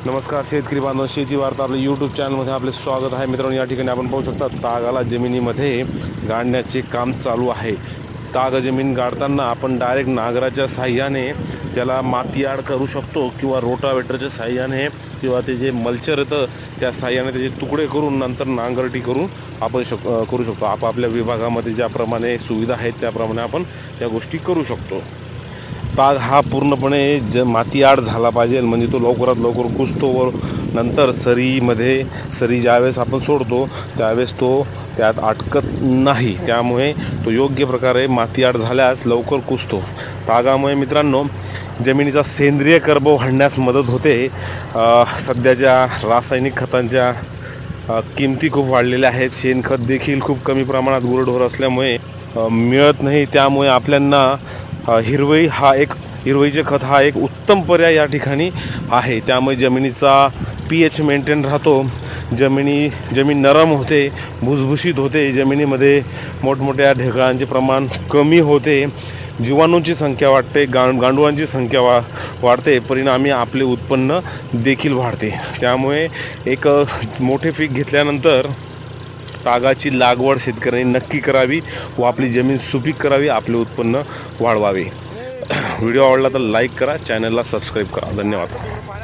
नमस्कार शेतकरी बांधव, शेती वार्ता आपल्या यूट्यूब चॅनलमध्ये आपले स्वागत आहे. मित्रांनो, या ठिकाणी आपण पाहू शकता तागाला जमिनीमध्ये गाडण्याचे काम चालू आहे. ताग जमीन गाडताना आपण डायरेक्ट नांगराच्या साह्याने त्याला माती आड करू शकतो किंवा रोटावेटरच्या साह्याने किंवा ते जे मल्चर येतं त्या साह्याने त्याचे तुकडे करून नंतर नांगरटी करून आपण करू शकतो. आपापल्या विभागामध्ये ज्याप्रमाणे सुविधा आहेत त्याप्रमाणे आपण त्या गोष्टी करू शकतो. ताग हा पूर्णपणे माती आड झाला पाहिजे, म्हणजे तो लवकरात लवकर कुजतो व नंतर सरी ज्यावेळेस आपण सोडतो त्यावेळेस तो त्यात अटकत नाही. त्यामुळे तो योग्य प्रकारे माती आड झाल्यास लवकर कुजतो. तागामुळे मित्रांनो जमिनीचा सेंद्रिय कर्ब वाढण्यास मदत होते. सध्याच्या रासायनिक खतांच्या किमती खूप वाढलेल्या आहेत. शेणखत देखील खूप कमी प्रमाणात गुरढोर असल्यामुळे मिळत नाही. त्यामुळे आपल्यांना हिरवळीचे खत हा एक उत्तम पर्याय या ठिकाणी आहे. त्यामुळे जमिनीचा pH मेंटेन राहतो, जमीन नरम होते, भुसभुशीत होते, जमिनीमध्ये मोठमोठ्या ढेकळांचे प्रमाण कमी होते, जीवाणूंची संख्या वाढते, गांडुळांची संख्या वाढते, परिणामी आपले उत्पन्न देखील वाढते. त्यामुळे एक मोठे पीक घेतल्यानंतर तागाची लागवड शेतकऱ्यांनी नक्की करावी व आपली जमीन सुपीक करावी, आपले उत्पन्न वाढवावे. व्हिडिओ आवडला तर लाईक करा, चॅनलला सबस्क्राईब करा. धन्यवाद.